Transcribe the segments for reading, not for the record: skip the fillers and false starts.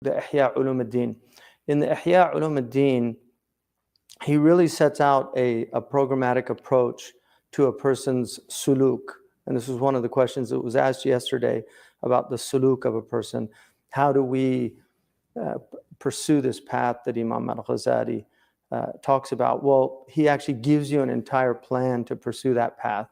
the Ihya Ulum. In the Ihya Ulum, he really sets out a programmatic approach to a person's suluk. And this was one of the questions that was asked yesterday about the suluk of a person. How do we pursue this path that Imam Al-Ghazali talks about? Well, he actually gives you an entire plan to pursue that path.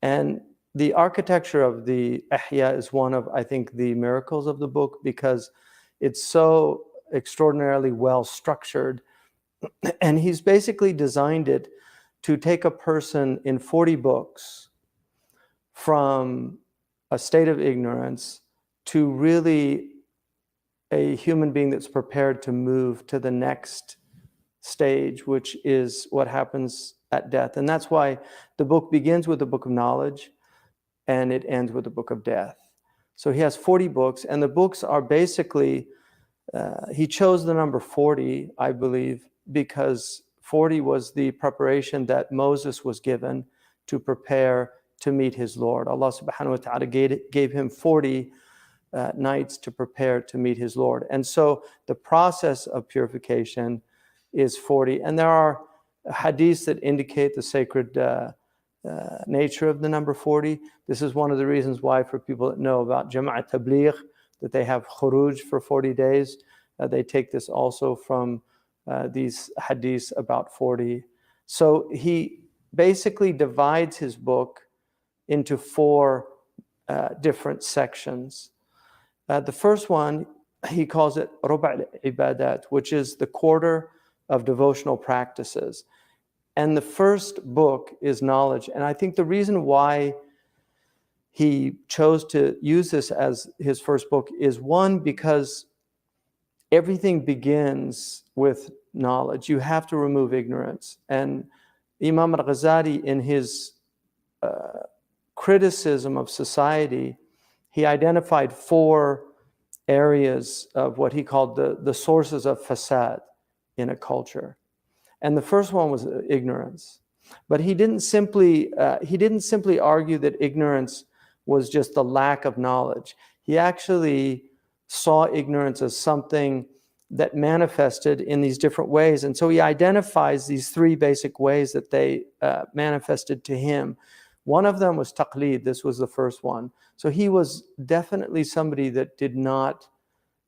And the architecture of the Ihya is one of, I think, the miracles of the book, because it's so extraordinarily well structured. And he's basically designed it to take a person in 40 books from a state of ignorance to really a human being that's prepared to move to the next stage, which is what happens at death. And that's why the book begins with the book of knowledge and it ends with the book of death. So he has 40 books, and the books are basically, he chose the number 40, I believe, because 40 was the preparation that Moses was given to prepare to meet his Lord. Allah subhanahu wa ta'ala gave him 40 nights to prepare to meet his Lord. And so the process of purification is 40. And there are hadiths that indicate the sacred nature of the number 40. This is one of the reasons why, for people that know about Jama'at Tabligh, that they have khuruj for 40 days. They take this also from these hadiths about 40. So he basically divides his book into 4 different sections. The first one, he calls it Ruba' al-Ibadat, which is the quarter of devotional practices. And the first book is knowledge. And I think the reason why he chose to use this as his first book is, one, because everything begins with knowledge. You have to remove ignorance. And Imam Al-Ghazali, in his criticism of society, he identified 4 areas of what he called the sources of fasad in a culture. And the first one was ignorance. But he didn't simply argue that ignorance was just the lack of knowledge. He actually saw ignorance as something that manifested in these different ways. And so he identifies these 3 basic ways that they manifested to him. One of them was taqleed. This was the first one. So he was definitely somebody that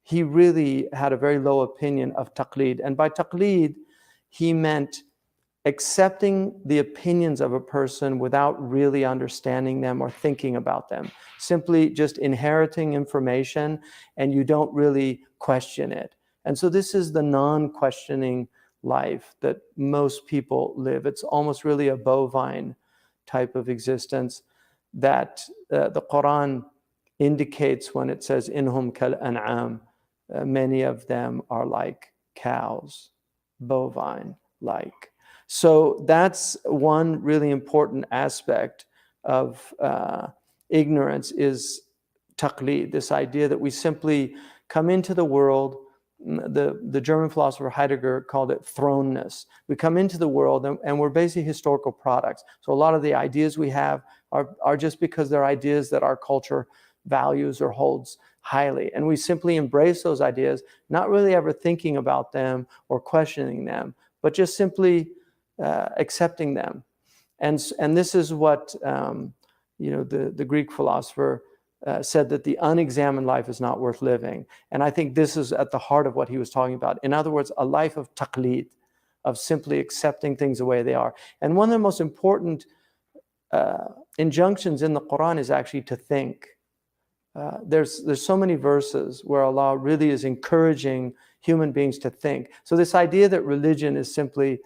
he really had a very low opinion of taqleed. And by taqleed, he meant accepting the opinions of a person without really understanding them or thinking about them. Simply just inheriting information, and you don't really question it. And so this is the non-questioning life that most people live. It's almost really a bovine type of existence that the Quran indicates when it says, "Inhum kal an'am," many of them are like cows, bovine-like. So that's one really important aspect of ignorance, is taqleed, this idea that we simply come into the world. The German philosopher Heidegger called it thrownness. We come into the world and we're basically historical products. So a lot of the ideas we have are just because they're ideas that our culture values or holds highly. And we simply embrace those ideas, not really ever thinking about them or questioning them, but just simply accepting them. And this is what the Greek philosopher said, that the unexamined life is not worth living. And I think this is at the heart of what he was talking about. In other words, a life of taqleed, of simply accepting things the way they are. And one of the most important injunctions in the Quran is actually to think. There's so many verses where Allah really is encouraging human beings to think. So this idea that religion is simply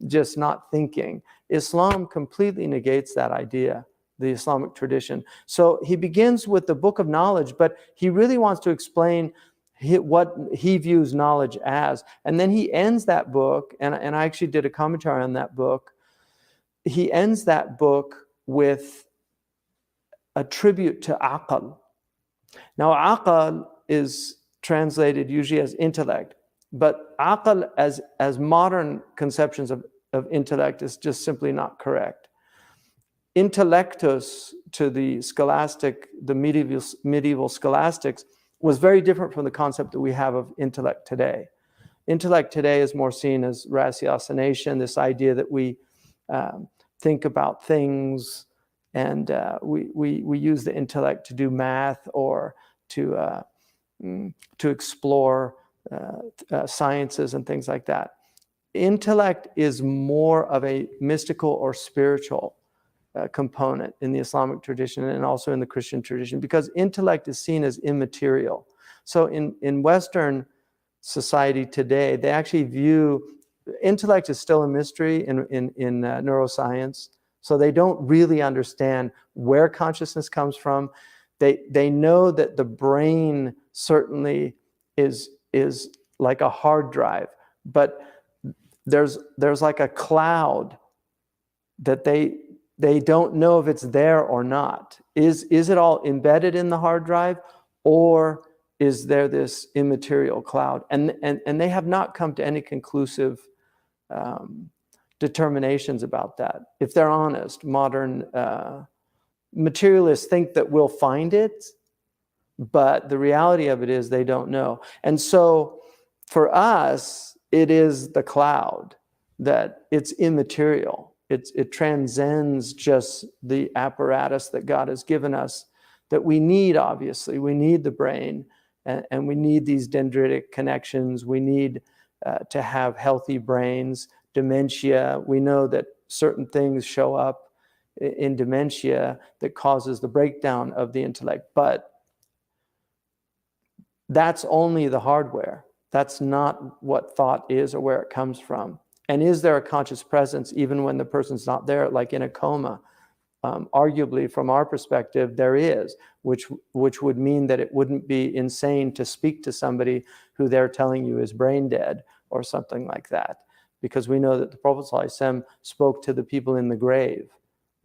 just not thinking, Islam completely negates that idea, the Islamic tradition. So he begins with the book of knowledge, but he really wants to explain what he views knowledge as. And then he ends that book, and I actually did a commentary on that book. He ends that book with a tribute to aql. Now, aql is translated usually as intellect, but aql as modern conceptions of intellect is just simply not correct. Intellectus, to the medieval scholastics, was very different from the concept that we have of intellect today. Intellect today is more seen as ratiocination, this idea that we think about things, and we use the intellect to do math or to explore sciences and things like that. Intellect is more of a mystical or spiritual component in the Islamic tradition and also in the Christian tradition, because intellect is seen as immaterial. So in Western society today, they actually view intellect is still a mystery in neuroscience. So they don't really understand where consciousness comes from. They know that the brain certainly is like a hard drive, but there's like a cloud that they don't know if it's there or not. Is it all embedded in the hard drive, or is there this immaterial cloud? And they have not come to any conclusive determinations about that. If they're honest, modern materialists think that we'll find it, but the reality of it is they don't know. And so for us, it is the cloud, that it's immaterial. It transcends just the apparatus that God has given us, that we need, obviously. We need the brain, and we need these dendritic connections. We need to have healthy brains. Dementia, we know that certain things show up in dementia that causes the breakdown of the intellect, but that's only the hardware. That's not what thought is or where it comes from. And is there a conscious presence even when the person's not there, like in a coma? Arguably, from our perspective, there is, which would mean that it wouldn't be insane to speak to somebody who they're telling you is brain dead or something like that, because we know that the Prophet ﷺ spoke to the people in the grave,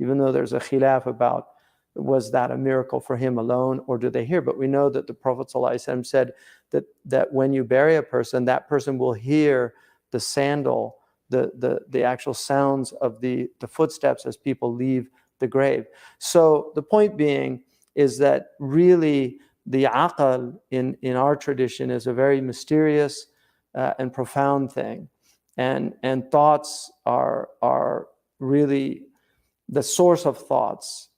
even though there's a khilaf about was that a miracle for him alone or do they hear? But we know that the Prophet ﷺ said that when you bury a person, that person will hear the sandal, the actual sounds of the footsteps as people leave the grave. So the point being is that really the aql in our tradition is a very mysterious and profound thing. And thoughts are really the source of thoughts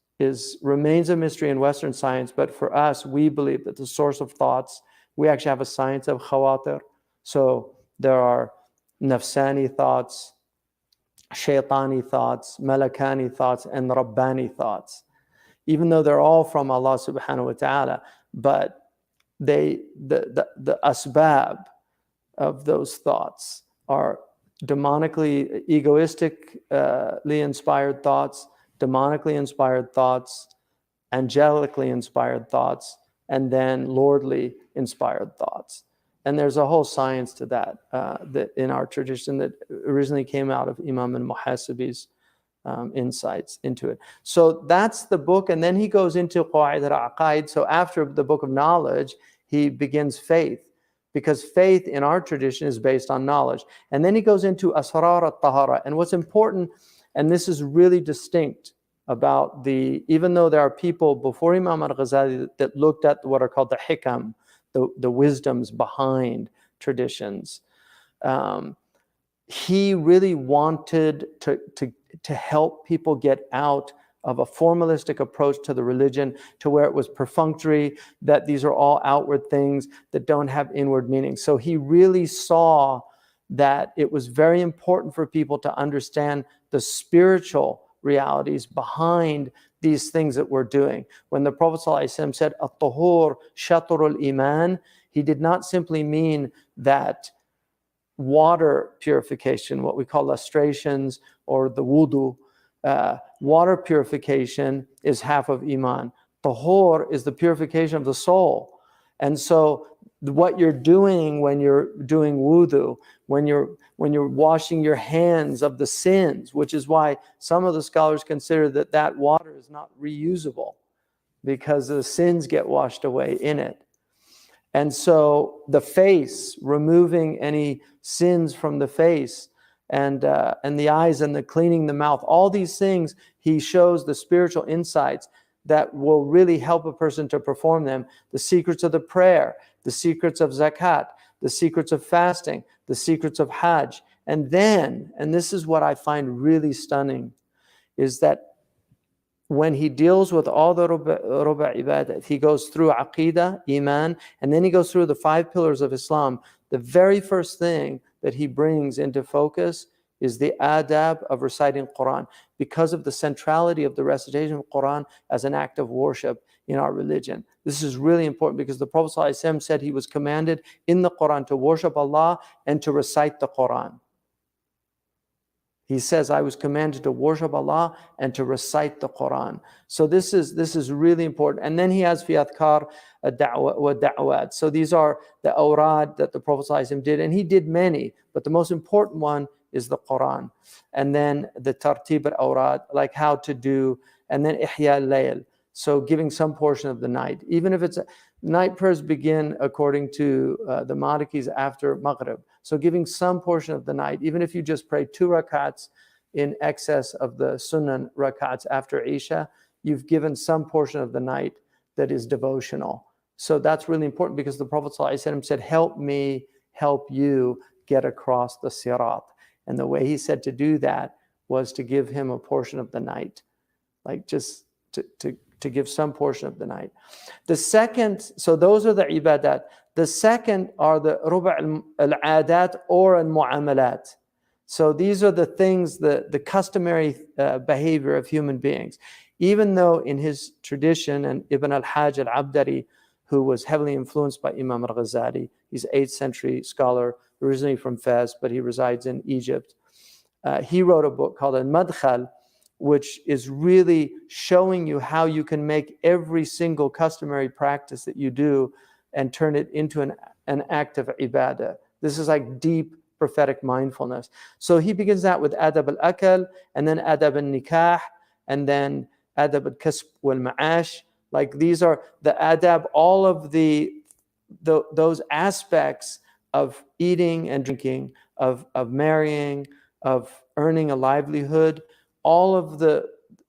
remains a mystery in Western science, but for us, we believe that the source of thoughts, we actually have a science of khawatir. So there are nafsani thoughts, shaitani thoughts, malakani thoughts, and rabbani thoughts. Even though they're all from Allah subhanahu wa ta'ala, but the asbab of those thoughts are demonically, egoistically inspired thoughts, demonically inspired thoughts, angelically inspired thoughts, and then lordly inspired thoughts. And there's a whole science to that, that in our tradition that originally came out of Imam Al-Muhasibi's insights into it. So that's the book, and then he goes into Qawaid al-Aqaid. So after the book of knowledge, he begins faith, because faith in our tradition is based on knowledge. And then he goes into Asrar al-Tahara. And what's important, and this is really distinct about even though there are people before Imam Al-Ghazali that looked at what are called the hikam, the wisdoms behind traditions. He really wanted to help people get out of a formalistic approach to the religion, to where it was perfunctory, that these are all outward things that don't have inward meaning. So he really saw that it was very important for people to understand the spiritual realities behind these things that we're doing. When the Prophet ﷺ said, "At-tahur shatrul iman," he did not simply mean that water purification, what we call lustrations or the wudu, water purification is half of iman. Tahur is the purification of the soul. And so what you're doing when you're doing wudu, when you're washing your hands of the sins, which is why some of the scholars consider that water is not reusable, because the sins get washed away in it. And so the face, removing any sins from the face, and the eyes, and the cleaning the mouth, all these things, he shows the spiritual insights that will really help a person to perform them. The secrets of the prayer, the secrets of zakat, the secrets of fasting, the secrets of hajj. And then, and this is what I find really stunning, is that when he deals with all the ruba' ibadat, he goes through aqidah, iman, and then he goes through the 5 pillars of Islam. The very first thing that he brings into focus is the adab of reciting Quran, because of the centrality of the recitation of Quran as an act of worship in our religion. This is really important because the Prophet ﷺ said he was commanded in the Quran to worship Allah and to recite the Quran. He says, I was commanded to worship Allah and to recite the Quran. So this is really important. And then he has fi adhkar wa da'wat. So these are the awrad that the Prophet ﷺ did, and he did many, but the most important one is the Quran. And then the tartib al-awrad, like how to do, and then ihya layl. So giving some portion of the night, even if it's night prayers begin according to the Malikis after Maghrib. So giving some portion of the night, even if you just pray 2 rakats in excess of the sunan rakats after Isha, you've given some portion of the night that is devotional. So that's really important because the Prophet ﷺ said, help me help you get across the sirat. And the way he said to do that was to give him a portion of the night, like just to give some portion of the night. The second, so those are the ibadat. The second are the ruba' al-adat or al-mu'amalat. So these are the things, the customary behavior of human beings. Even though in his tradition, and Ibn al-Hajj al-Abdari, who was heavily influenced by Imam Al-Ghazali, he's an 8th century scholar, originally from Fez, but he resides in Egypt. He wrote a book called Al-Madkhal, which is really showing you how you can make every single customary practice that you do and turn it into an act of ibadah. This is like deep prophetic mindfulness. So he begins that with adab al-akal, and then adab al-nikah, and then adab al-kasb wal-ma'ash. Like these are the adab, all of those aspects of eating and drinking, of marrying, of earning a livelihood, all of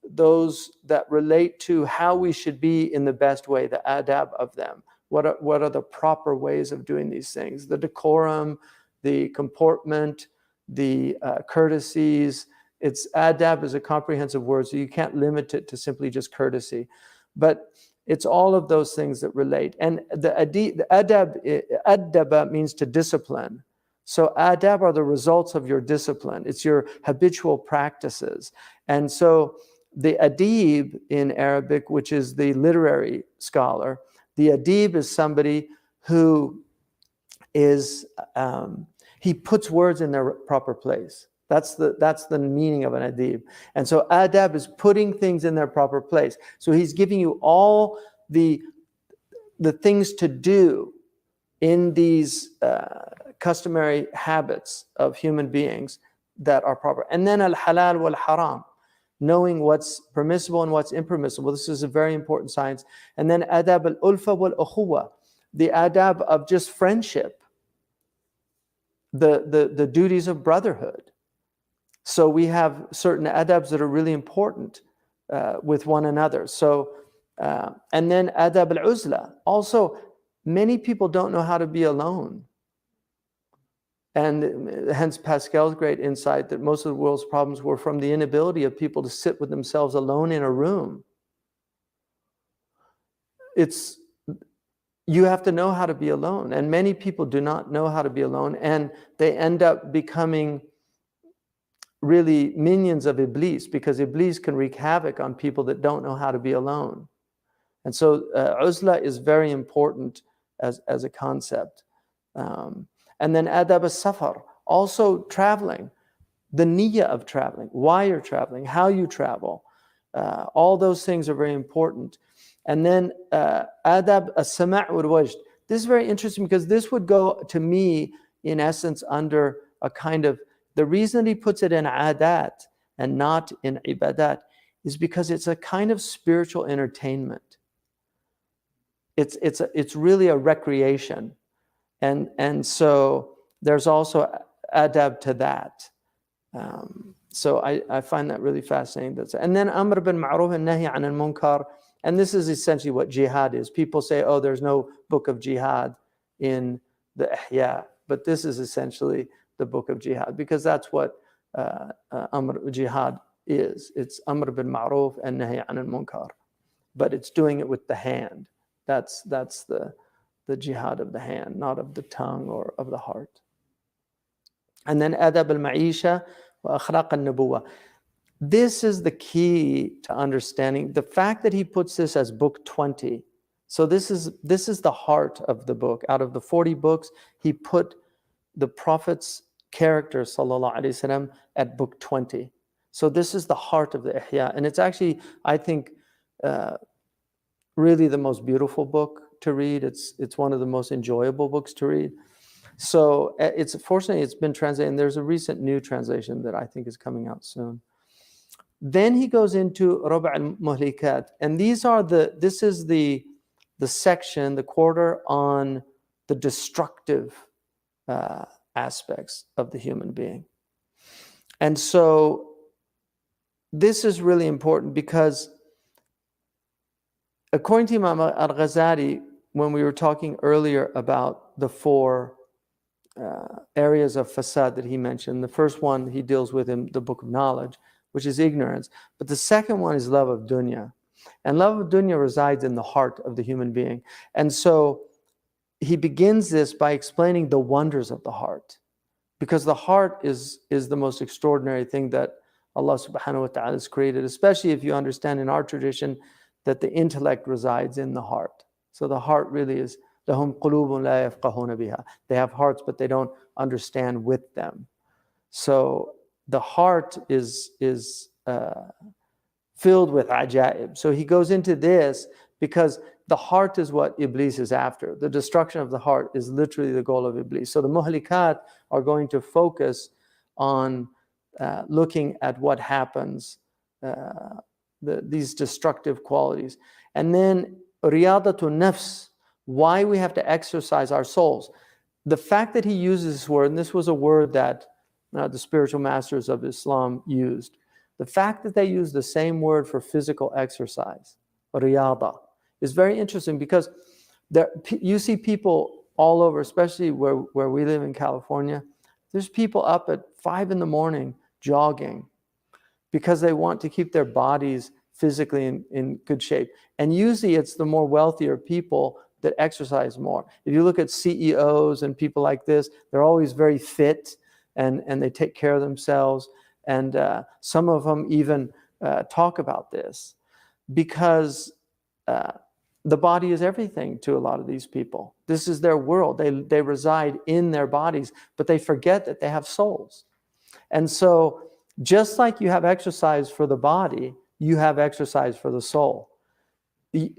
those that relate to how we should be in the best way, the adab of them. What are the proper ways of doing these things? The decorum, the comportment, the courtesies. It's adab is a comprehensive word, so you can't limit it to simply just courtesy. But it's all of those things that relate. And the adab means to discipline. So adab are the results of your discipline. It's your habitual practices. And so the adib in Arabic, which is the literary scholar, the adib is somebody who is, he puts words in their proper place. That's the meaning of an adib. And so adab is putting things in their proper place. So he's giving you all the things to do in these customary habits of human beings that are proper. And then al-halal wal-haram, knowing what's permissible and what's impermissible. This is a very important science. And then adab al-ulfa wal-ukhuwa, the adab of just friendship, the duties of brotherhood. So we have certain adabs that are really important with one another. So, and then adab al-uzla. Also, many people don't know how to be alone. And hence Pascal's great insight that most of the world's problems were from the inability of people to sit with themselves alone in a room. You have to know how to be alone. And many people do not know how to be alone. And they end up becoming really minions of Iblis, because Iblis can wreak havoc on people that don't know how to be alone. And so uzla is very important as a concept. And then adab as-safar, also traveling, the niyyah of traveling, why you're traveling, how you travel. All those things are very important. And then adab as-sama' wal-wajd. This is very interesting because this would go, to me, in essence, under a kind of, the reason he puts it in adat and not in ibadat is because it's a kind of spiritual entertainment. It's really a recreation. And so there's also adab to that. So I find that really fascinating. And then amr bil ma'ruf and nahi an al-munkar And this is essentially what jihad is. People say, oh, there's no book of jihad in the Ihya, but this is essentially the book of jihad, because that's what jihad is. It's amr bil ma'ruf and nahy an al-munkar, but it's doing it with the hand. That's the jihad of the hand, not of the tongue or of the heart. And then adab al-ma'isha wa akhlaq al-nubuwah. This is the key to understanding. The fact that he puts this as book 20, so this is the heart of the book. Out of the 40 books, he put the Prophet's character, sallallahu alaihi wasallam, at book 20. So this is the heart of the Ihya, and it's actually, I think, really the most beautiful book to read. It's one of the most enjoyable books to read. So fortunately it's been translated, and there's a recent new translation that I think is coming out soon. Then he goes into Rub' al-Muhlikat, and this is the section, the quarter on the destructive aspects of the human being. And so this is really important, because according to Imam Al-Ghazali, when we were talking earlier about the 4 areas of fasad that he mentioned, the first one he deals with in the book of knowledge, which is ignorance. But the second one is love of dunya. And love of dunya resides in the heart of the human being. And so he begins this by explaining the wonders of the heart, because the heart is the most extraordinary thing that Allah subhanahu wa ta'ala has created, especially if you understand in our tradition that the intellect resides in the heart. So the heart really is lahum qulubun la yafqahuna biha. They have hearts, but they don't understand with them. So the heart is filled with ajaib. So he goes into this because the heart is what Iblis is after. The destruction of the heart is literally the goal of Iblis. So the muhlikat are going to focus on looking at what happens, these destructive qualities. And then riyadatun nafs, why we have to exercise our souls. The fact that he uses this word, and this was a word that the spiritual masters of Islam used, the fact that they use the same word for physical exercise, riyada, is very interesting, because you see people all over, especially where we live in California. There's people up at 5 in the morning jogging because they want to keep their bodies physically in good shape. And usually it's the more wealthier people that exercise more. If you look at CEOs and people like this, they're always very fit and they take care of themselves. And some of them even talk about this, because the body is everything to a lot of these people. This is their world. They reside in their bodies, but they forget that they have souls. And so just like you have exercise for the body, you have exercise for the soul.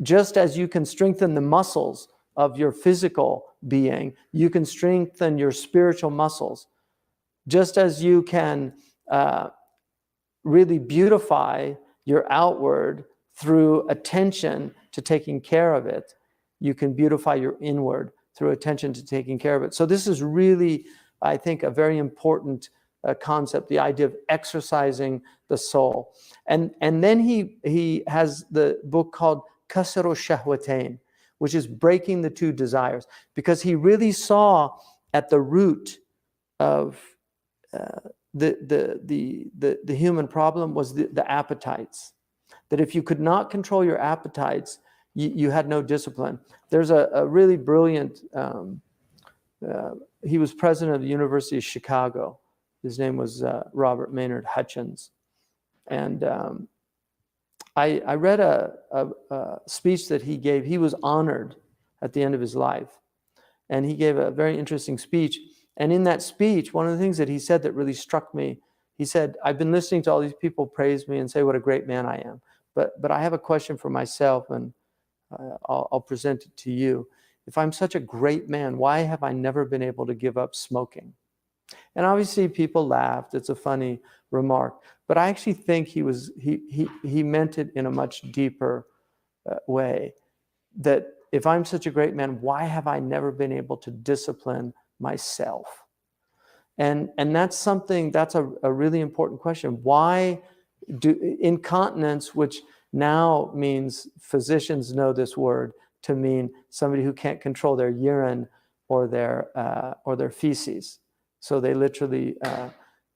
Just as you can strengthen the muscles of your physical being, you can strengthen your spiritual muscles. Just as you can really beautify your outward through attention to taking care of it, you can beautify your inward through attention to taking care of it. So this is really, I think, a very important concept, the idea of exercising the soul. And then he has the book called Kasru Shahwatain, which is breaking the 2 desires, because he really saw at the root of the human problem was the appetites. That if you could not control your appetites, you had no discipline. There's a really brilliant, he was president of the University of Chicago. His name was Robert Maynard Hutchins. And I read a speech that he gave. He was honored at the end of his life. And he gave a very interesting speech. And in that speech, one of the things that he said that really struck me, he said, I've been listening to all these people praise me and say what a great man I am. But I have a question for myself, and I'll present it to you. If I'm such a great man, why have I never been able to give up smoking? And obviously people laughed. It's a funny remark. But I actually think he meant it in a much deeper way. That if I'm such a great man, why have I never been able to discipline myself? And that's something, that's a really important question. Why do incontinence, which now means, physicians know this word to mean somebody who can't control their urine or their feces. So they literally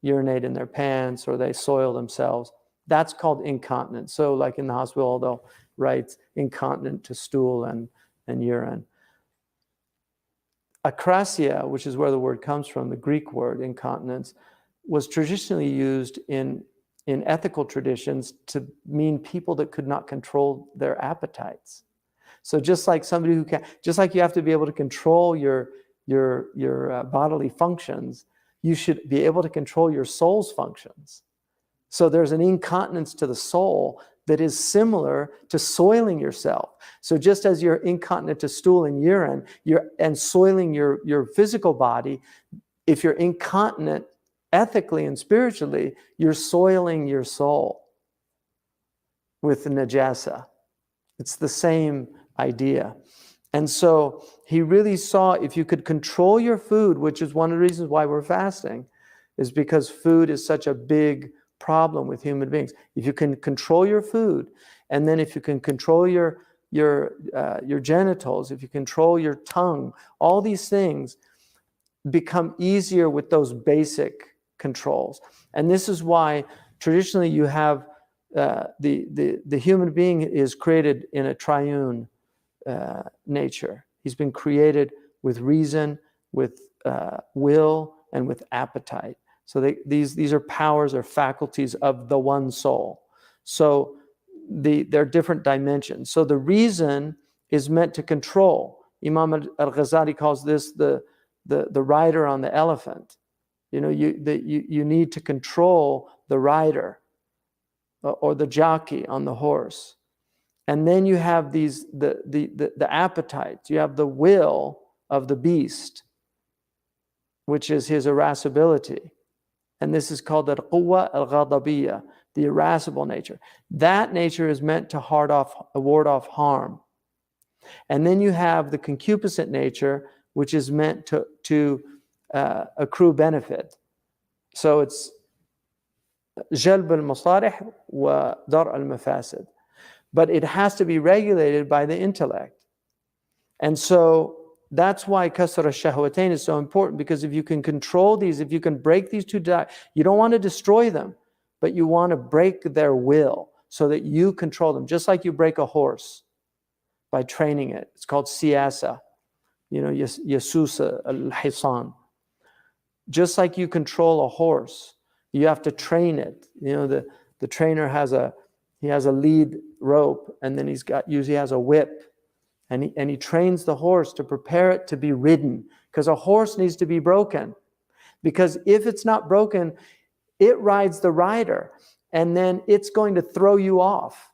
urinate in their pants or they soil themselves. That's called incontinence. So like in the hospital, they'll write incontinent to stool and urine. Akrasia, which is where the word comes from, the Greek word incontinence, was traditionally used in ethical traditions to mean people that could not control their appetites. So just like somebody who can, just like you have to be able to control your bodily functions, you should be able to control your soul's functions. So there's an incontinence to the soul that is similar to soiling yourself. So just as you're incontinent to stool and urine, and soiling your physical body, if you're incontinent ethically and spiritually, you're soiling your soul with the najasa. It's the same idea. And so he really saw if you could control your food, which is one of the reasons why we're fasting, is because food is such a big problem with human beings. If you can control your food, and then if you can control your genitals, if you control your tongue, all these things become easier with those basic controls. And this is why traditionally you have the human being is created in a triune nature. He's been created with reason, with will, and with appetite. So these are powers or faculties of the one soul. So they're different dimensions. So the reason is meant to control. Imam Al-Ghazali calls this the rider on the elephant. You know, you need to control the rider or the jockey on the horse. And then you have the appetites. You have the will of the beast, which is his irascibility. And this is called the quwwa al-ghadabiyya, the irascible nature. That nature is meant to ward off harm. And then you have the concupiscent nature, which is meant to accrue benefit. So it's jalb al-masalih wa dar al-mafasid. But it has to be regulated by the intellect. And so that's why kasr al-shahwatain is so important, because if you can control these, if you can break these two, you don't want to destroy them, but you want to break their will so that you control them. Just like you break a horse by training it. It's called siyasa, yasusa al-hisan. Just like you control a horse, you have to train it. The trainer has a lead rope, and then usually has a whip. And he trains the horse to prepare it to be ridden, because a horse needs to be broken. Because if it's not broken, it rides the rider, and then it's going to throw you off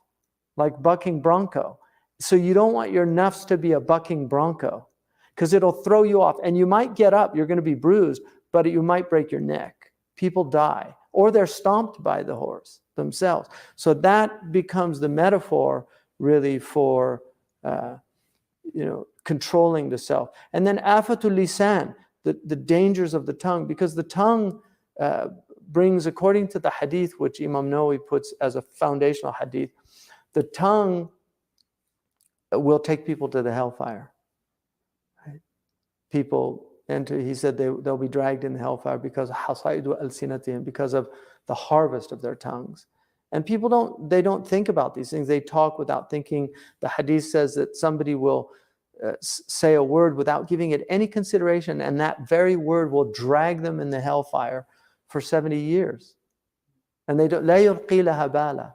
like bucking bronco. So you don't want your nafs to be a bucking bronco, because it'll throw you off. And you might get up, you're going to be bruised, but you might break your neck. People die, or they're stomped by the horse themselves. So that becomes the metaphor really for controlling the self. And then afatul lisan, the dangers of the tongue, because the tongue brings, according to the hadith, which Imam Nawawi puts as a foundational hadith, the tongue will take people to the hellfire. Right? People enter, he said they'll be dragged in the hellfire because of the harvest of their tongues. And people don't think about these things. They talk without thinking. The hadith says that somebody will say a word without giving it any consideration, and that very word will drag them in the hellfire for 70 years. And they don't, لا يلقي لها بالا.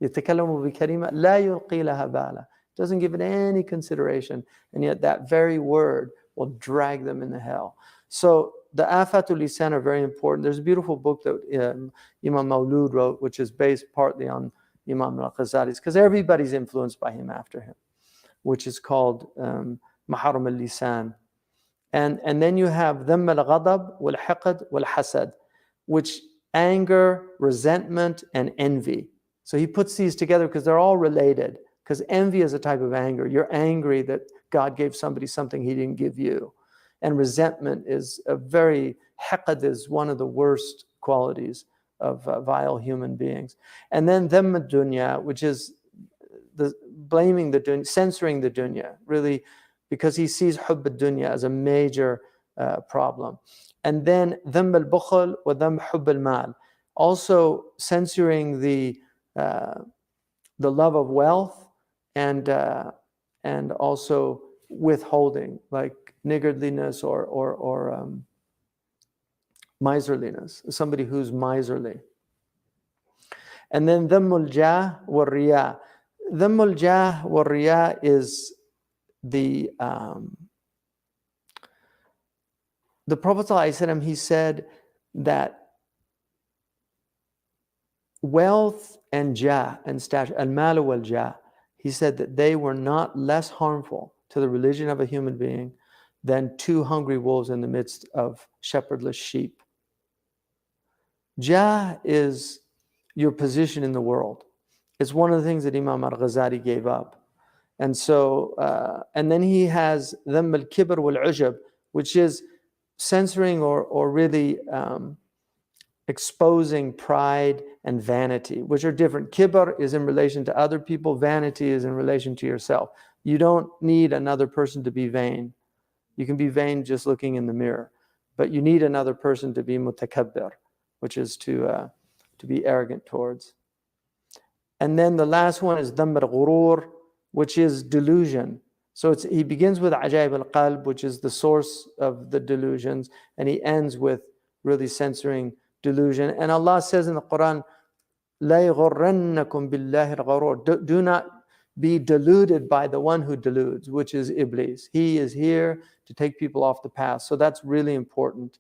يتكلم بكلمة لا يلقي لها بالا. Doesn't give it any consideration, and yet that very word will drag them in the hell. So the afatul lisan are very important. There's a beautiful book that Imam Maulud wrote, which is based partly on Imam Al-Ghazali's, because everybody's influenced by him after him, which is called Maharam al-Lisan. And then you have Dhamm al-Ghadab wal-Hiqd wal-Hasad, which anger, resentment, and envy. So he puts these together because they're all related, because envy is a type of anger. You're angry that God gave somebody something he didn't give you. And resentment is hiqd is one of the worst qualities vile human beings. And then dhamm ad-dunya, which is blaming the dunya, censoring the dunya, really, because he sees hubb ad-dunya as a major problem. And then dhamm al-bukhl wa dhamm hubb al-mal, also censoring the love of wealth and also withholding, like niggardliness or miserliness, somebody who's miserly. And then dhammul jah wa riya. Dhammul jah wa riya is the Prophet ﷺ, he said that wealth and jah and stature, al-mal wal jah, he said that they were not less harmful to the religion of a human being than 2 hungry wolves in the midst of shepherdless sheep. Jah is your position in the world. It's one of the things that Imam Al-Ghazali gave up. And so, and then he has dhamm al-kibr wal-ujab, which is censoring or really exposing pride and vanity, which are different. Kibr is in relation to other people. Vanity is in relation to yourself. You don't need another person to be vain. You can be vain just looking in the mirror, but you need another person to be mutakabbir, which is to be arrogant towards. And then the last one is dhamm al-ghurur, which is delusion. So he begins with ajaib al-qalb, which is the source of the delusions, and he ends with really censoring delusion. And Allah says in the Quran, "La yaghurrannakum billahi al-ghurur." Do not be deluded by the one who deludes, which is Iblis. He is here to take people off the path. So that's really important.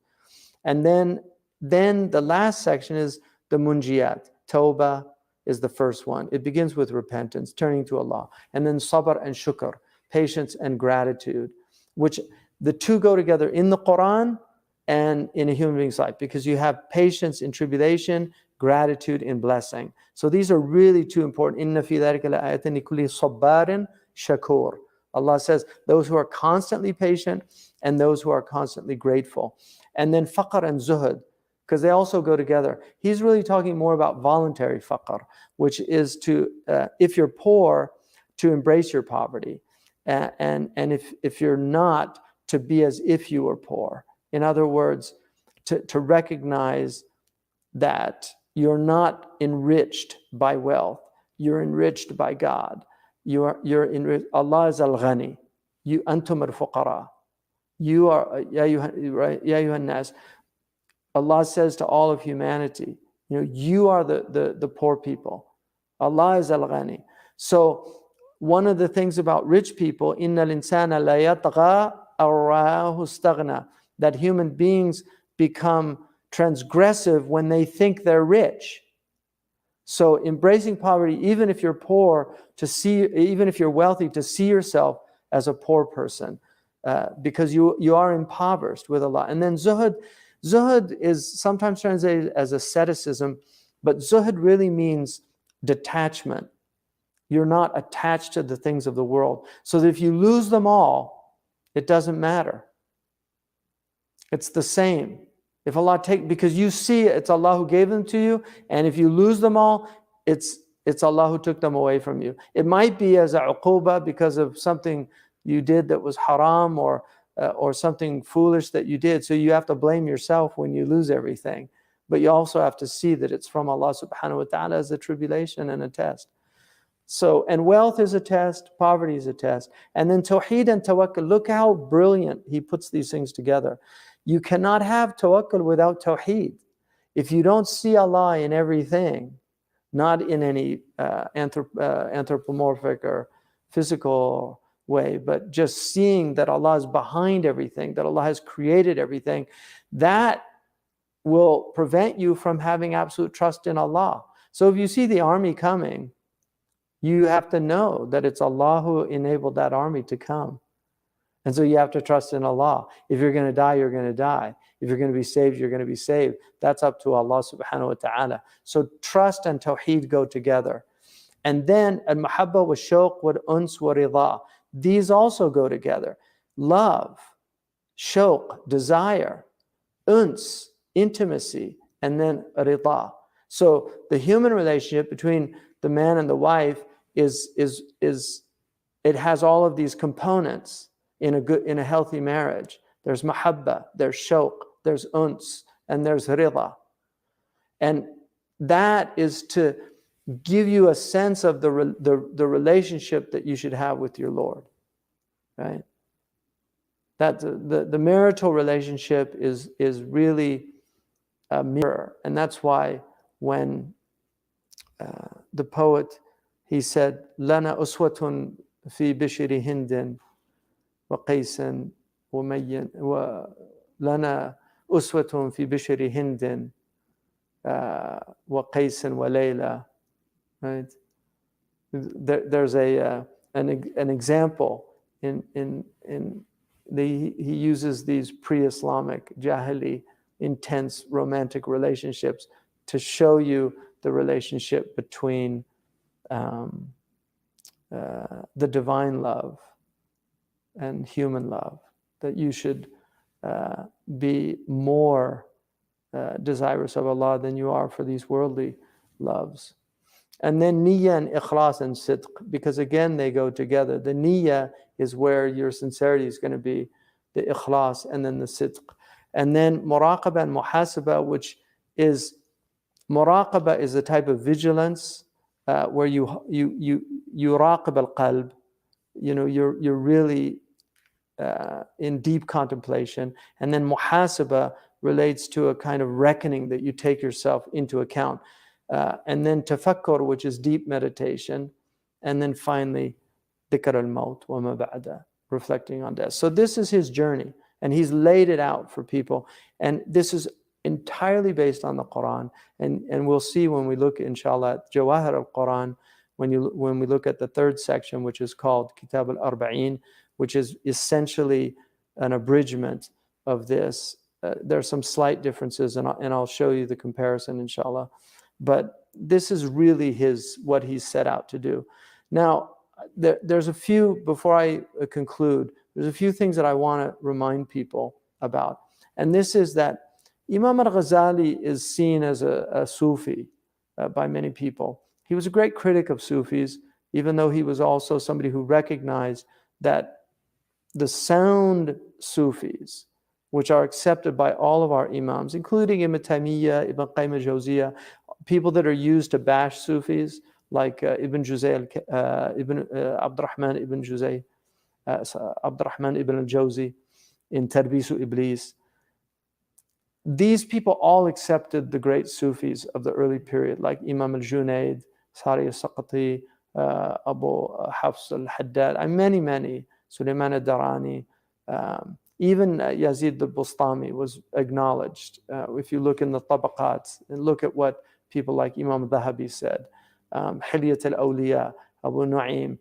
And then the last section is the munjiyat. Tawbah is the first one. It begins with repentance, turning to Allah. And then sabr and shukr, patience and gratitude, which the two go together in the Quran and in a human being's life, because you have patience in tribulation, gratitude in blessing. So these are really two important. Inna fi dhalika la'ayatan likulli sabbarin shakur. Allah says those who are constantly patient and those who are constantly grateful. And then faqr and zuhud, because they also go together. He's really talking more about voluntary faqr, which is to, if you're poor, to embrace your poverty. And if you're not, to be as if you were poor. In other words, to recognize that you're not enriched by wealth. You're enriched by God. You're enriched. Allah is al-ghani. You antum al-fuqara. You are, ya ayyuhan nas. Allah says to all of humanity, you are the poor people. Allah is al-ghani. So one of the things about rich people, innal insana la yatgha ar-ra'ahu istaghna, that human beings become transgressive when they think they're rich. So embracing poverty, even if you're poor, even if you're wealthy, to see yourself as a poor person, because you are impoverished with Allah. And then zuhud is sometimes translated as asceticism, but zuhud really means detachment. You're not attached to the things of the world, so that if you lose them all, it doesn't matter. It's the same. If Allah because you see it's Allah who gave them to you, and if you lose them all, it's Allah who took them away from you. It might be as a uquba because of something you did that was haram or something foolish that you did. So you have to blame yourself when you lose everything. But you also have to see that it's from Allah subhanahu wa ta'ala as a tribulation and a test. So, and wealth is a test, poverty is a test. And then tawheed and tawakkul, look how brilliant he puts these things together. You cannot have tawakkul without tawheed. If you don't see Allah in everything, not in any anthropomorphic or physical way, but just seeing that Allah is behind everything, that Allah has created everything, that will prevent you from having absolute trust in Allah. So if you see the army coming, you have to know that it's Allah who enabled that army to come. And so you have to trust in Allah. If you're going to die, you're going to die. If you're going to be saved, you're going to be saved. That's up to Allah subhanahu wa ta'ala. So trust and tawheed go together. And then al-mahabba wa shawq wa uns wa rida. These also go together. Love, shawq, desire, uns, intimacy, and then rida. So the human relationship between the man and the wife is it has all of these components in a healthy marriage. There's mahabba, there's shawq, there's uns, and there's rida. And that is to give you a sense of the relationship that you should have with your Lord, right? That the marital relationship is really a mirror. And that's why when the poet, he said, لَنَا أُسْوَةٌ فِي بِشْرِ هِنْدٍ وَقَيْسٍ وَمَيٍّ لَنَا أُسْوَةٌ فِي بِشْرِ هِنْدٍ وَقَيْسٍ وَلَيْلَى. Right? There's an example he uses these pre-Islamic, Jahili, intense romantic relationships to show you the relationship between the divine love and human love, that you should be more desirous of Allah than you are for these worldly loves. And then niyyah and ikhlas and sidq, because again they go together. The niyyah is where your sincerity is going to be, the ikhlas, and then the sidq. And then muraqabah and muhasabah, which is, muraqabah is a type of vigilance where you raqab al-qalb, you're really in deep contemplation. And then muhasabah relates to a kind of reckoning that you take yourself into account. And then tafakkur, which is deep meditation. And then finally, dhikr al-maut wa ma ba'da, reflecting on death. So this is his journey, and he's laid it out for people. And this is entirely based on the Quran. And we'll see when we look, inshallah, at Jawahir al-Quran, when we look at the third section, which is called Kitab al-Arba'in, which is essentially an abridgment of this. There are some slight differences, and I'll show you the comparison, inshallah. But this is really what he's set out to do. Now, there's a few, before I conclude, there's a few things that I want to remind people about. And this is that Imam Al-Ghazali is seen as a Sufi by many people. He was a great critic of Sufis, even though he was also somebody who recognized that the sound Sufis, which are accepted by all of our Imams, including Ibn Taymiyyah, Ibn Qayyim al-Jawziyah, people that are used to bash Sufis, like Ibn Juzay, Ibn Abdurrahman Ibn Juzay, Abdurrahman Ibn al-Jawzi in Tarbisu Iblis. These people all accepted the great Sufis of the early period, like Imam al-Junayd, Sari al-Saqati, Abu Hafs al-Haddad, and many, Sulaiman al-Darani, even Yazid al-Bustami was acknowledged. If you look in the Tabaqat and look at what people like Imam al-Dhahabi said, Hilyat al-Awliya, Abu Nu'aym,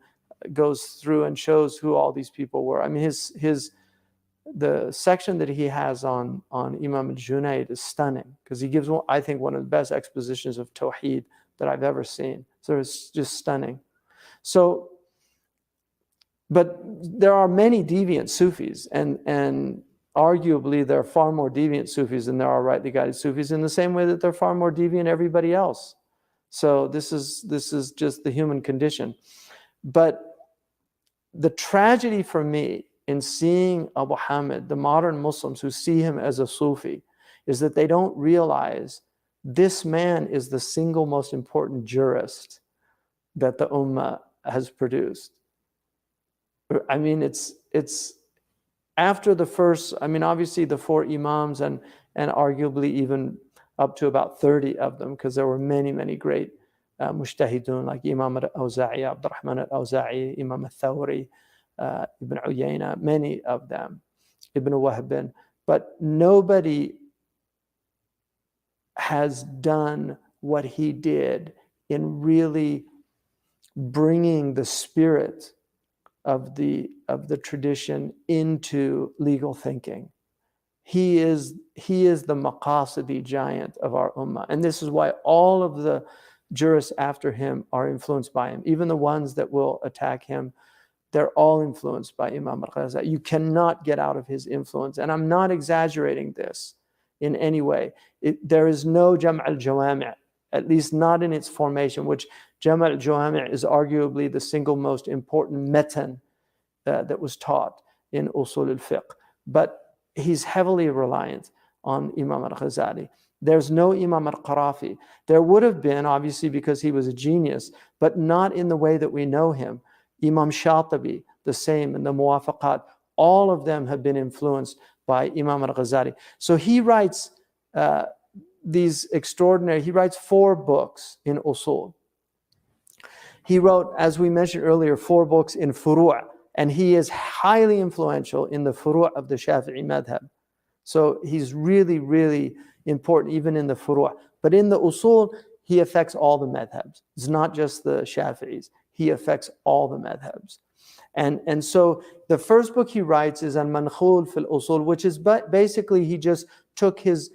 goes through and shows who all these people were. I mean, the section that he has on Imam al-Junayd is stunning, because he gives, I think, one of the best expositions of Tawheed that I've ever seen. So it's just stunning. So, but there are many deviant Sufis, and arguably there are far more deviant Sufis than there are rightly guided Sufis, in the same way that they're far more deviant everybody else. So this is just the human condition. But the tragedy for me in seeing Abu Hamid, the modern Muslims who see him as a Sufi, is that they don't realize this man is the single most important jurist that the Ummah has produced. I mean, it's after the first, I mean, obviously the four Imams and arguably even up to about 30 of them, because there were many great mujtahidun like Imam al-Awza'i, Abdurrahman al-Awza'i, Imam al-Thawri, Ibn Uyayna, many of them, Ibn Wahb, but nobody has done what he did in really bringing the spirit of the tradition into legal thinking. He is the maqasidi giant of our ummah, and this is why all of the jurists after him are influenced by him. Even the ones that will attack him, they're all influenced by Imam Al-Ghazali. You cannot get out of his influence, and I'm not exaggerating this in any way. There is no Jam' al-Jawami' at least not in its formation, which Jam' al-Jawami' is arguably the single most important metan that was taught in Usul al-Fiqh. But he's heavily reliant on Imam Al-Ghazali. There's no Imam Al-Qarafi. There would have been, obviously, because he was a genius, but not in the way that we know him. Imam Shatibi, the same, and the Muwafaqat, all of them have been influenced by Imam Al-Ghazali. So he writes these extraordinary, he writes 4 books in Usul. He wrote, as we mentioned earlier, 4 books in Furu', and he is highly influential in the Furu' of the Shafi'i madhab. So he's really, really important, even in the Furu'. But in the Usul, he affects all the madhabs. It's not just the Shafi'is. He affects all the madhabs. And so the first book he writes is Al-Mankhul fil Usul, which is basically he just took his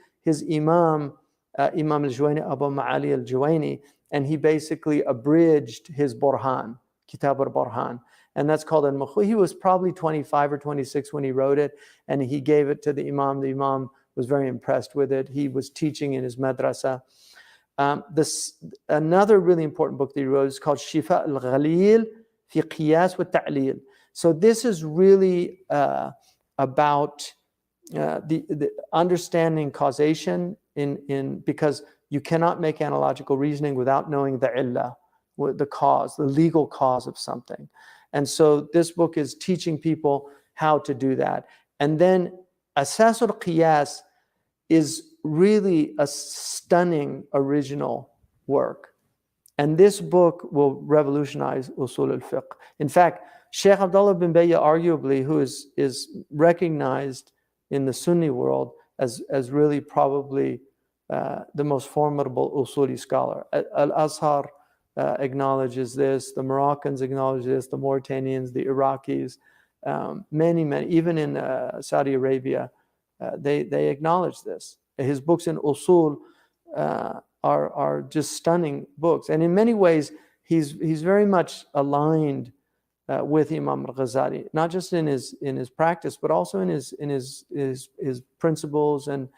Imam, Imam al-Juwayni, Abu Ma'ali al-Juwayni, and he basically abridged his Burhan, Kitab al-Burhan. And that's called Al-Mankhul. He was probably 25 or 26 when he wrote it, and he gave it to the Imam. The Imam was very impressed with it. He was teaching in his madrasa. Another really important book that he wrote is called Shifa al-Ghalil fi Qiyas wa Ta'lil. So this is really about the understanding causation because you cannot make analogical reasoning without knowing the illah, the cause, the legal cause of something. And so this book is teaching people how to do that. And then Asas al-Qiyas is really a stunning original work. And this book will revolutionize Usul al-Fiqh. In fact, Shaykh Abdullah bin Bayya, arguably, who is recognized in the Sunni world as really probably the most formidable Usuli scholar. Al-Azhar acknowledges this, the Moroccans acknowledge this, the Mauritanians, the Iraqis, many, even in Saudi Arabia, they acknowledge this. His books in Usul are just stunning books. And in many ways, he's very much aligned with Imam Al-Ghazali, not just in his practice, but also in his principles and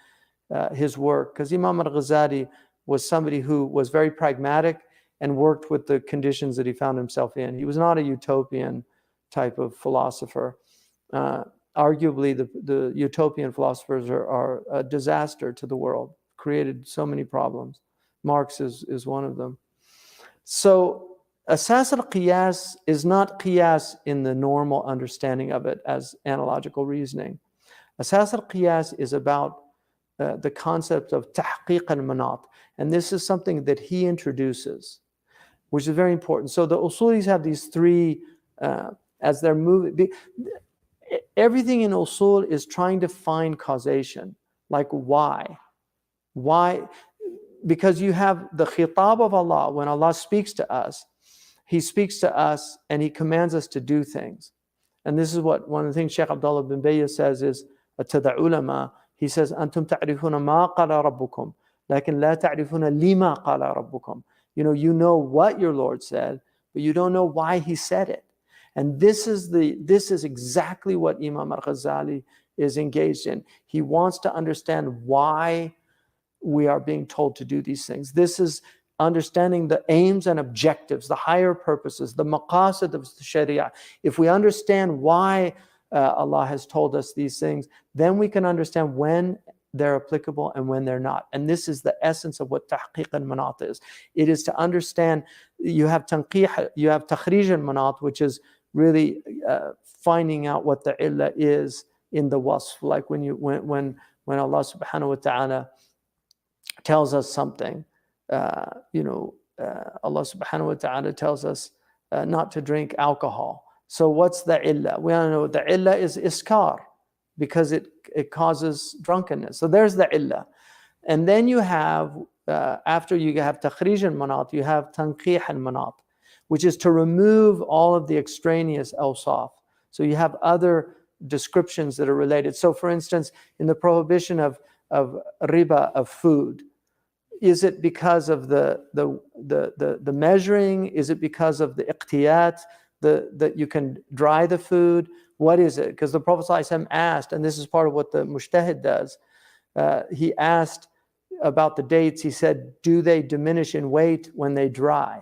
his work. Because Imam Al-Ghazali was somebody who was very pragmatic and worked with the conditions that he found himself in. He was not a utopian type of philosopher. Arguably, the utopian philosophers are a disaster to the world, created so many problems. Marx is one of them. So Asas al-Qiyas is not Qiyas in the normal understanding of it as analogical reasoning. Asas al-Qiyas is about the concept of tahqiq al-manat. And this is something that he introduces, which is very important. So the Usulis have these 3, as they're moving. Everything in Usul is trying to find causation. Like why? Why? Because you have the khitab of Allah. When Allah speaks to us, He speaks to us and He commands us to do things. And this is what one of the things Shaykh Abdullah bin Bayya says is to the ulama. He says, أنتم تعرفون ما قال ربكم لكن لا تعرفون لما قال ربكم. You know what your Lord said, but you don't know why He said it. And this is exactly what Imam Al-Ghazali is engaged in. He wants to understand why we are being told to do these things. This is understanding the aims and objectives, the higher purposes, the maqasid of the Sharia. If we understand why Allah has told us these things, then we can understand when they're applicable and when they're not. And this is the essence of what tahqiq al-manat is. It is to understand, you have tanqih, you have takhrij al-manat, which is really finding out what the illah is in the wasf. Like when Allah subhanahu wa ta'ala tells us something, Allah subhanahu wa ta'ala tells us not to drink alcohol. So what's the illah? We all know the illah is iskar, because it causes drunkenness. So there's the illah. And then you have, after you have takhrij al-manat, you have tanqih al-manat, which is to remove all of the extraneous awsaf. So you have other descriptions that are related. So for instance, in the prohibition of riba, of food, is it because of the measuring? Is it because of the iqtiyat, that you can dry the food? What is it? Because the Prophet ﷺ asked, and this is part of what the mujtahid does, he asked, about the dates, he said, do they diminish in weight when they dry?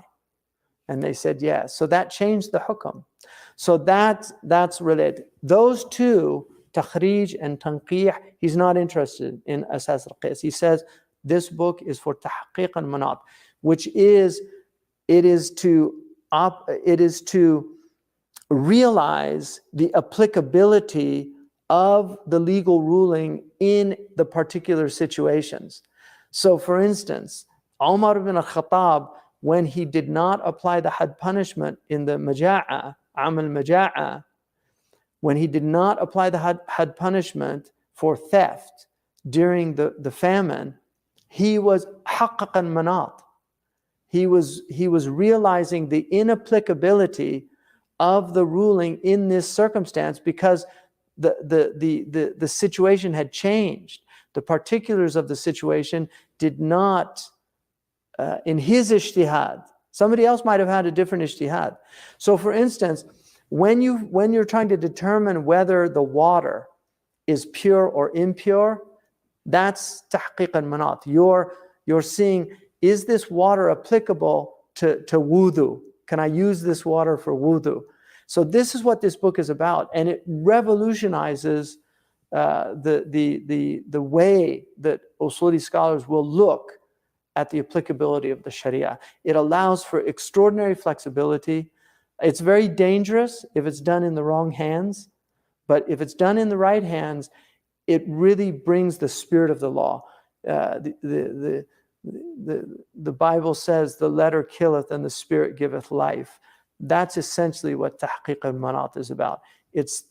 And they said yes. So that changed the hukum. So that's related. Those two, takhrij and tanqih, he's not interested in asas al-qiyas. He says this book is for tahqiq and manat, which is it is to realize the applicability of the legal ruling in the particular situations. So for instance, Umar ibn al-Khattab, when he did not apply the had punishment in the maja'a, amal maja'a, when he did not apply the had punishment for theft during the famine, he was haqqaqan manat. He was realizing the inapplicability of the ruling in this circumstance because the situation had changed. The particulars of the situation did not, in his ijtihad, somebody else might have had a different ijtihad. So for instance, when you're trying to determine whether the water is pure or impure, that's tahqiq and manat. You're seeing, is this water applicable to wudu? Can I use this water for wudu? So this is what this book is about, and it revolutionizes the way that usuli scholars will look at the applicability of the Sharia. It allows for extraordinary flexibility. It's very dangerous if it's done in the wrong hands, but if it's done in the right hands, it really brings the spirit of the law. The Bible says the letter killeth and the spirit giveth life. That's essentially what tahqiq al-manat is about. It's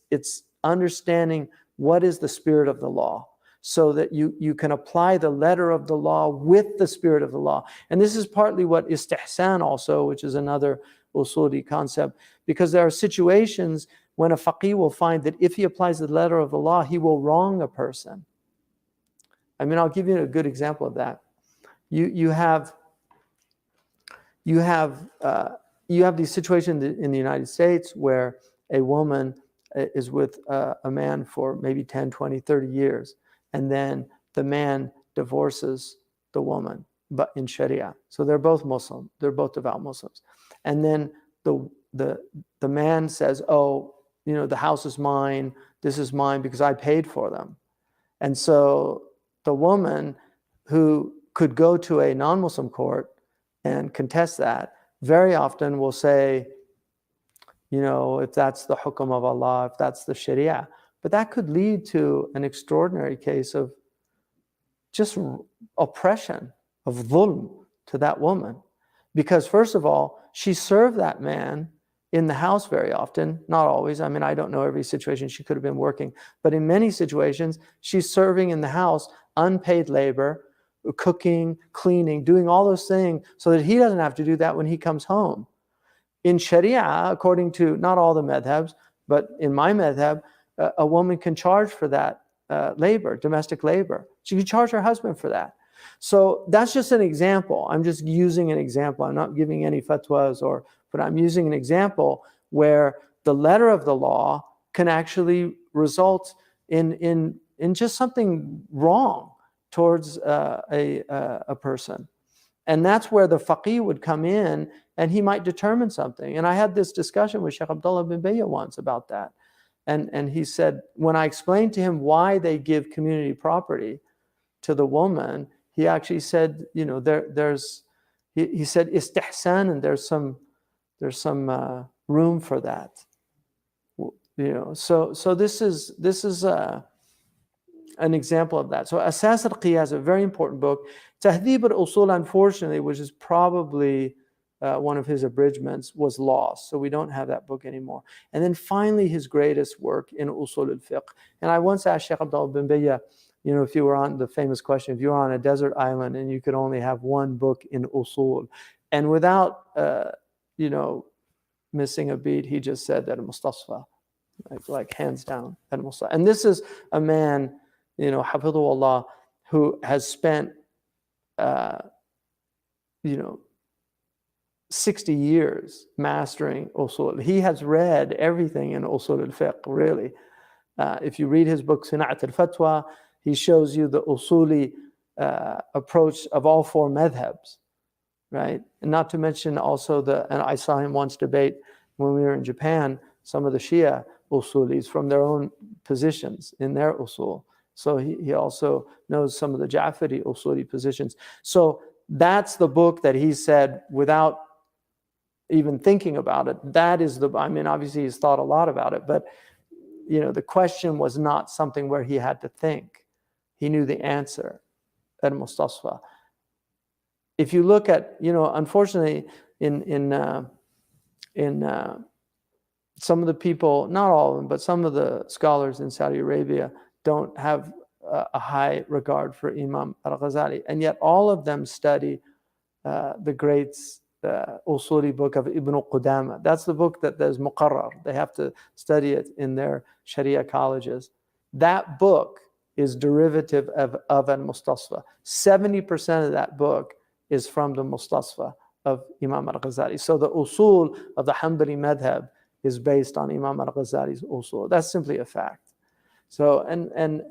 understanding what is the spirit of the law, so that you can apply the letter of the law with the spirit of the law. And this is partly what istihsan also, which is another usuli concept, because there are situations when a faqih will find that if he applies the letter of the law, he will wrong a person. I mean, I'll give you a good example of that. You have these situations in the United States where a woman is with a man for maybe 10, 20, 30 years, and then the man divorces the woman, but in Sharia. So they're both Muslim, they're both devout Muslims. And then the man says, oh, the house is mine, this is mine because I paid for them. And so the woman who could go to a non-Muslim court and contest that very often will say, if that's the hukum of Allah, if that's the Sharia. But that could lead to an extraordinary case of just oppression, of dhulm to that woman. Because first of all, she served that man in the house very often, not always. I mean, I don't know every situation she could have been working, but in many situations, she's serving in the house unpaid labor, cooking, cleaning, doing all those things so that he doesn't have to do that when he comes home. In Sharia, according to not all the madhabs, but in my madhab, a woman can charge for that labor, domestic labor. She can charge her husband for that. So that's just an example. I'm just using an example. I'm not giving any fatwas, but I'm using an example where the letter of the law can actually result in just something wrong towards a person. And that's where the faqih would come in, and he might determine something. And I had this discussion with Shaykh Abdullah bin Bayya once about that. And he said, when I explained to him why they give community property to the woman, he actually said, he said istihsan, and there's some room for that. So this is an example of that. So Asas al-Qiyas, a very important book. Tahdhib al-Usul, unfortunately, which is probably one of his abridgments, was lost. So we don't have that book anymore. And then finally, his greatest work in Usul al-Fiqh. And I once asked Shaykh Abdullah bin Bayya, if you were on the famous question, if you were on a desert island and you could only have one book in Usul, and without, missing a beat, he just said that Mustasfa, like hands down. And this is a man, Hafidhullah, who has spent 60 years mastering usul. He has read everything in usul al-fiqh, really. If you read his book Sina'at al-Fatwa, he shows you the usuli approach of all four madhabs, right? And not to mention also and I saw him once debate when we were in Japan, some of the Shia usulis from their own positions in their usul. So he also knows some of the Ja'fari usuli positions. So that's the book that he said without even thinking about it. That is I mean, obviously he's thought a lot about it, but the question was not something where he had to think. He knew the answer. Al-Mustasfa. If you look at, unfortunately, in some of the people, not all of them, but some of the scholars in Saudi Arabia don't have a high regard for Imam Al-Ghazali, and yet all of them study the great usuli book of Ibn Qudama. That's the book that there's muqarrar. They have to study it in their Sharia colleges. That book is derivative of Al-Mustasfa. 70% of that book is from the Mustasfa of Imam Al-Ghazali. So the usul of the Hanbali madhab is based on Imam Al-Ghazali's usul. That's simply a fact. So, and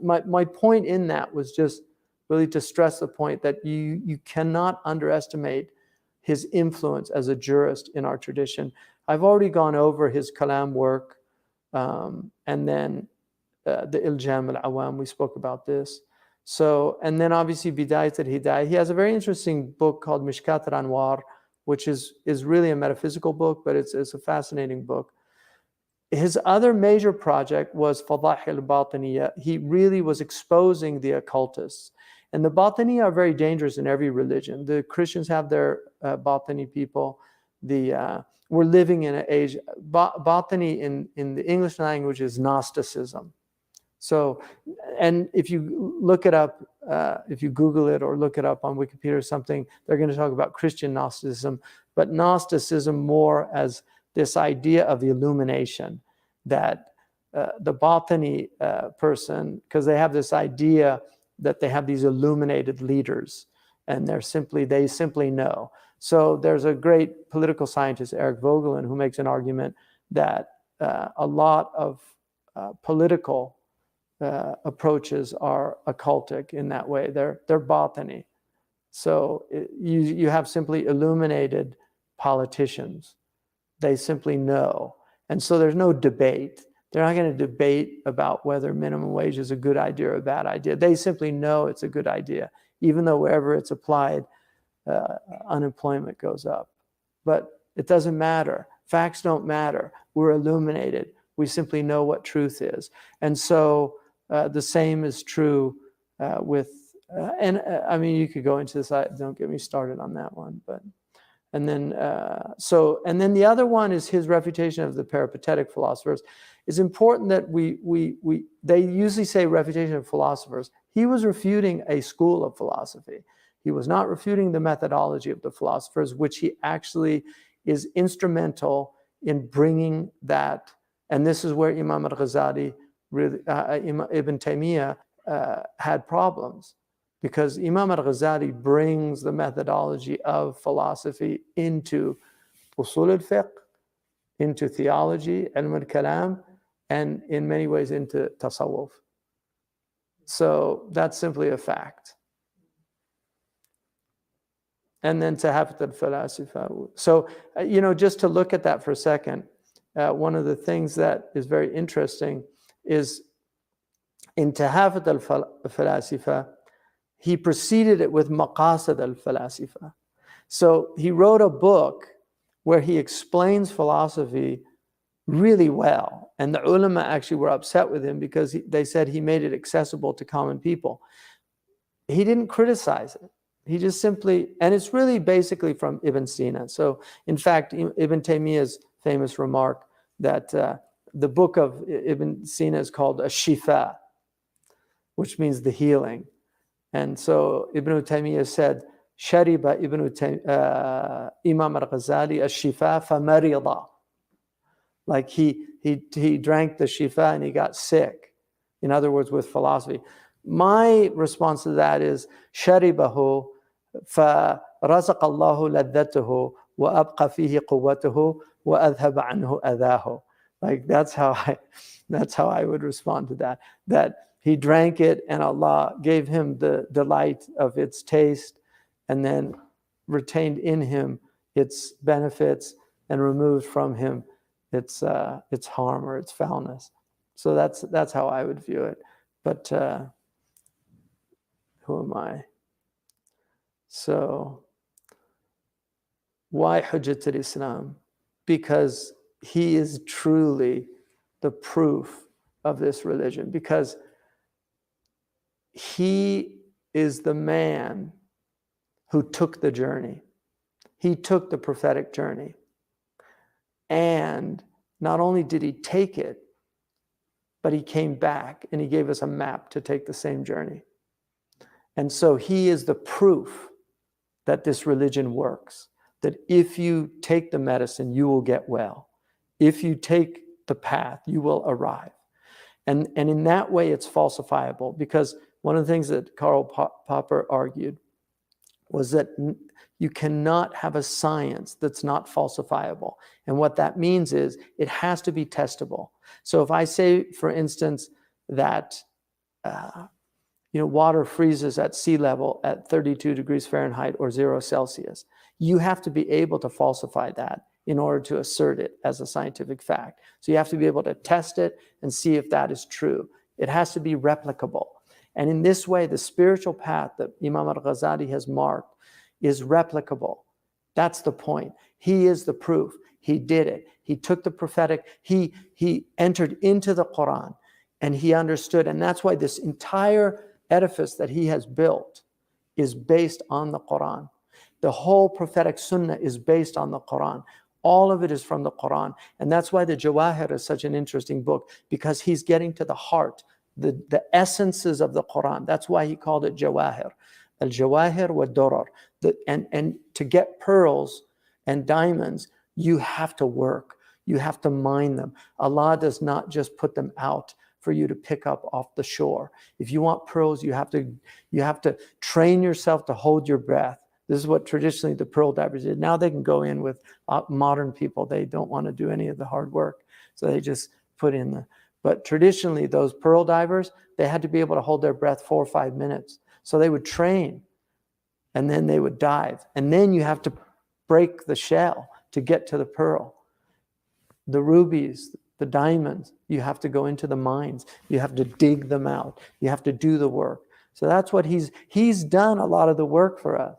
my point in that was just really to stress the point that you cannot underestimate his influence as a jurist in our tradition. I've already gone over his kalam work, and then the Iljam al-Awam, we spoke about this. So, and then obviously Bidayat al-Hidayah. He has a very interesting book called Mishkat al-Anwar, which is really a metaphysical book, but it's a fascinating book. His other major project was Fadaih al-Batiniya. He really was exposing the occultists. And the Batiniya are very dangerous in every religion. The Christians have their Batini people. We're living in an age, Batini in the English language is Gnosticism. So, and if you look it up, if you Google it or look it up on Wikipedia or something, they're going to talk about Christian Gnosticism, but Gnosticism more as this idea of the illumination, that the Batini person, because they have this idea that they have these illuminated leaders, and they simply know. So there's a great political scientist, Eric Vogelin, who makes an argument that a lot of political approaches are occultic in that way. They're Batini. So you have simply illuminated politicians. They simply know. And so there's no debate. They're not going to debate about whether minimum wage is a good idea or a bad idea. They simply know it's a good idea, even though wherever it's applied, unemployment goes up. But it doesn't matter. Facts don't matter. We're illuminated. We simply know what truth is. And so the same is true with, I mean, you could go into this, don't get me started on that one, but, and then the other one is his refutation of the peripatetic philosophers. It's important that they usually say refutation of philosophers. He was refuting a school of philosophy. He was not refuting the methodology of the philosophers, which he actually is instrumental in bringing that. And this is where Imam Al-Ghazali, really, Ibn Taymiyyah had problems, because Imam Al-Ghazali brings the methodology of philosophy into usul al-fiqh, into theology, ilm al-kalam, and in many ways into tasawwuf. So that's simply a fact. And then Tahafut al-Falasifa. So, just to look at that for a second, one of the things that is very interesting is in Tahafut al-Falasifa, he preceded it with Maqasid al-Falasifa. So he wrote a book where he explains philosophy really well. And the ulama actually were upset with him because they said he made it accessible to common people. He didn't criticize it. He just simply, and it's really basically from Ibn Sina. So in fact, Ibn Taymiyyah's famous remark that the book of Ibn Sina is called Ash-Shifa, which means the healing. And so Ibn Taymiyyah said, Shariba Imam Al-Ghazali Ash-Shifa famarida. Like he drank the Shifa and he got sick. In other words, with philosophy. My response to that is, Sharibahu فَرَزَقَ اللَّهُ لَذَّتُهُ وَأَبْقَى فِيهِ قُوَّتُهُ وَأَذْهَبَ عَنْهُ أَذَاهُ. Like that's how I would respond to that. That He drank it, and Allah gave him the delight of its taste, and then retained in him its benefits and removed from him its harm or its foulness. So that's how I would view it. But who am I? So why Hujjat al-Islam? Because he is truly the proof of this religion, because he is the man who took the journey. He took the prophetic journey. And not only did he take it, but he came back and he gave us a map to take the same journey. And so he is the proof that this religion works, that if you take the medicine, you will get well. If you take the path, you will arrive. And in that way, it's falsifiable, because one of the things that Karl Popper argued was that you cannot have a science that's not falsifiable. And what that means is it has to be testable. So if I say, for instance, that water freezes at sea level at 32 degrees Fahrenheit or 0 Celsius, you have to be able to falsify that in order to assert it as a scientific fact. So you have to be able to test it and see if that is true. It has to be replicable. And in this way, the spiritual path that Imam Al-Ghazali has marked is replicable. That's the point. He is the proof. He did it. He took the prophetic. He entered into the Quran, and he understood. And that's why this entire edifice that he has built is based on the Quran. The whole prophetic sunnah is based on the Quran. All of it is from the Quran. And that's why the Jawahir is such an interesting book, because he's getting to the heart, the essences of the Quran. That's why he called it Jawahir. Al-Jawahir wa Durar. And to get pearls and diamonds, you have to work. You have to mine them. Allah does not just put them out for you to pick up off the shore. If you want pearls, you have to train yourself to hold your breath. This is what traditionally the pearl divers did. Now they can go in with modern people. They don't want to do any of the hard work. So they just put in the... But traditionally, those pearl divers, they had to be able to hold their breath 4 or 5 minutes. So they would train, and then they would dive. And then you have to break the shell to get to the pearl. The rubies, the diamonds, you have to go into the mines. You have to dig them out. You have to do the work. So that's what he's done a lot of the work for us.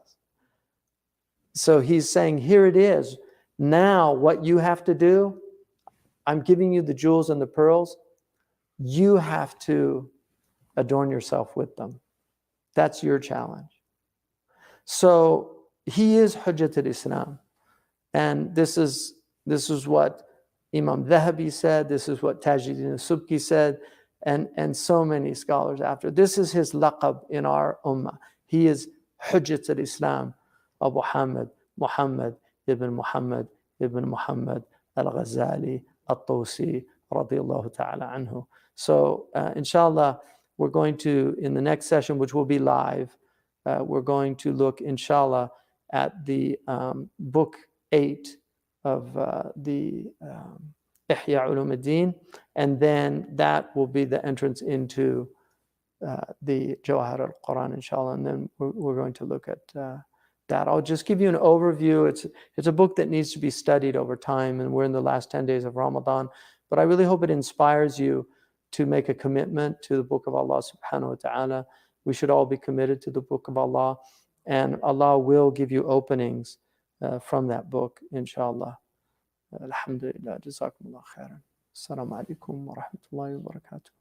So he's saying, here it is. Now what you have to do, I'm giving you the jewels and the pearls. You have to adorn yourself with them. That's your challenge. So he is Hujjat al-Islam. And this is what Imam Dhahabi said. This is what Tajuddin al-Subki said. And so many scholars after. This is his laqab in our ummah. He is Hujjat al-Islam, Abu Hamid, Muhammad ibn Muhammad ibn Muhammad Al-Ghazali Al-Tusi radiyallahu ta'ala anhu. So inshallah, we're going to, in the next session, which will be live, we're going to look, inshallah, at the book 8 of the Ihya Ulum, and then that will be the entrance into the Jawahir al-Quran, inshallah, and then we're going to look at that. I'll just give you an overview. It's a book that needs to be studied over time, and we're in the last 10 days of Ramadan, but I really hope it inspires you to make a commitment to the book of Allah subhanahu wa ta'ala. We should all be committed to the book of Allah, and Allah will give you openings from that book, inshallah. Alhamdulillah, jazakumullah khairan. Assalamu alaikum wa rahmatullahi wa barakatuh.